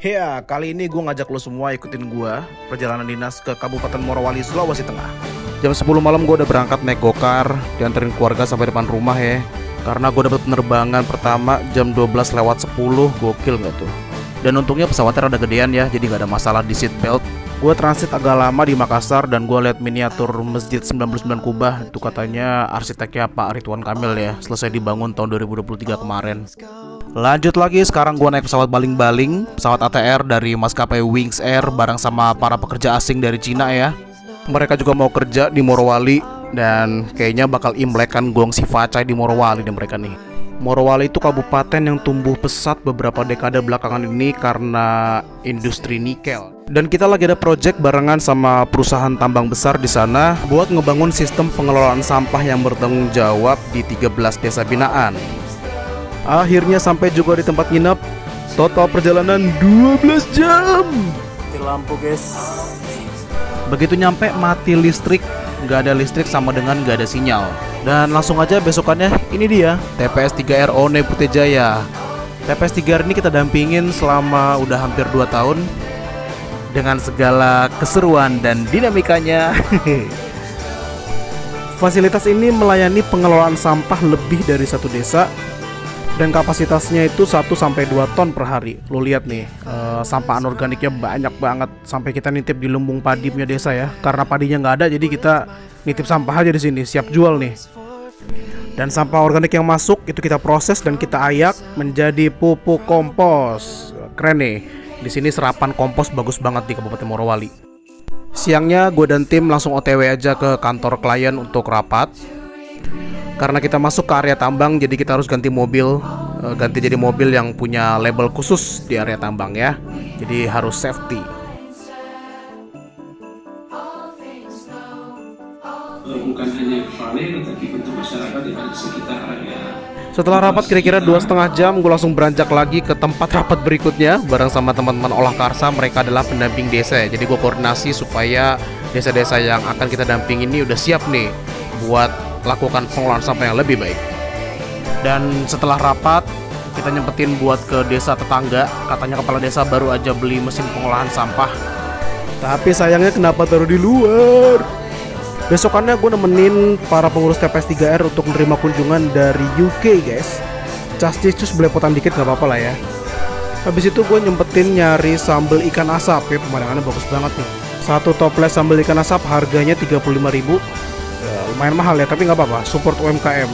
Ya, kali ini gue ngajak lo semua ikutin gue perjalanan dinas ke Kabupaten Morowali, Sulawesi Tengah. Jam 10 malam gue udah berangkat naik gokar, dianterin keluarga sampai depan rumah ya. Karena gue dapet penerbangan pertama jam 12:10, gokil gak tuh? Dan untungnya pesawatnya rada gedean ya, jadi gak ada masalah di seat belt. Gue transit agak lama di Makassar dan gue liat miniatur Masjid 99 Kubah. Itu katanya arsiteknya Pak Ridwan Kamil ya, selesai dibangun tahun 2023 kemarin. Lanjut lagi, sekarang gue naik pesawat baling-baling, pesawat ATR dari maskapai Wings Air bareng sama para pekerja asing dari Cina ya. Mereka juga mau kerja di Morowali dan kayaknya bakal imlekan gong si facai di Morowali deh mereka nih. Morowali itu kabupaten yang tumbuh pesat beberapa dekade belakangan ini karena industri nikel. Dan kita lagi ada project barengan sama perusahaan tambang besar di sana buat ngebangun sistem pengelolaan sampah yang bertanggung jawab di 13 desa binaan. Akhirnya sampai juga di tempat nginep. Total perjalanan 12 jam. Mati lampu guys. Begitu nyampe mati listrik. Gak ada listrik sama dengan gak ada sinyal. Dan langsung aja besokannya ini dia TPS 3R One Putih Jaya. TPS 3R ini kita dampingin selama udah hampir 2 tahun dengan segala keseruan dan dinamikanya. Fasilitas ini melayani pengelolaan sampah lebih dari satu desa dan kapasitasnya itu 1-2 ton per hari. Lo lihat nih, sampah anorganiknya banyak banget. Sampai kita nitip di lumbung padi punya desa ya. Karena padinya nggak ada, jadi kita nitip sampah aja di sini, siap jual nih. Dan sampah organik yang masuk itu kita proses dan kita ayak menjadi pupuk kompos. Keren nih. Di sini serapan kompos bagus banget di Kabupaten Morowali. Siangnya gue dan tim langsung OTW aja ke kantor klien untuk rapat. Karena kita masuk ke area tambang, jadi kita harus ganti mobil. Ganti jadi mobil yang punya label khusus di area tambang ya. Jadi harus safety. Bukan hanya Vale, tetapi untuk masyarakat yang ada di sekitar area. Setelah rapat kira-kira 2,5 jam, gue langsung beranjak lagi ke tempat rapat berikutnya bareng sama teman-teman olah karsa. Mereka adalah pendamping desa ya. Jadi gue koordinasi supaya desa-desa yang akan kita damping ini udah siap nih buat lakukan pengelolaan sampah yang lebih baik. Dan setelah rapat, kita nyempetin buat ke desa tetangga. Katanya kepala desa baru aja beli mesin pengolahan sampah. Tapi sayangnya kenapa taruh di luar? Besokannya gue nemenin para pengurus TPS 3R untuk menerima kunjungan dari UK guys. Cas-cicus belepotan dikit gak apa-apa lah ya. Habis itu gue nyempetin nyari sambal ikan asap ya, pemandangannya bagus banget nih. Satu toples sambal ikan asap harganya 35.000. Ya, lumayan mahal ya, tapi gak apa-apa, support UMKM.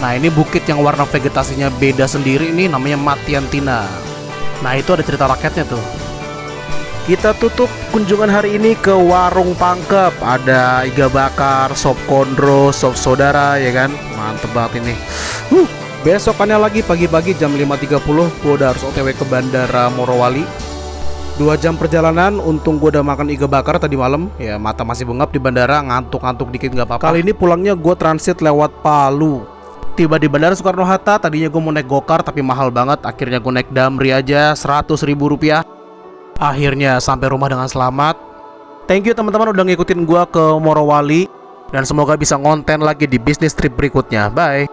Nah ini bukit yang warna vegetasinya beda sendiri nih, namanya Matiantina. Nah itu ada cerita rakyatnya tuh. Kita tutup kunjungan hari ini ke warung Pangkep. Ada iga bakar, sop kondro, sop saudara ya kan. Mantep banget ini. Besokannya lagi pagi-pagi jam 5.30 gue udah harus OTW ke Bandara Morowali. 2 jam perjalanan, untung gue udah makan iga bakar tadi malam. Ya mata masih bengap di bandara, ngantuk-ngantuk dikit gak apa-apa. Kali ini pulangnya gue transit lewat Palu. Tiba di Bandara Soekarno-Hatta, tadinya gue mau naik gokar tapi mahal banget. Akhirnya gue naik Damri aja, Rp100.000. Akhirnya sampai rumah dengan selamat. Thank you teman-teman udah ngikutin gue ke Morowali. Dan semoga bisa ngonten lagi di bisnis trip berikutnya. Bye.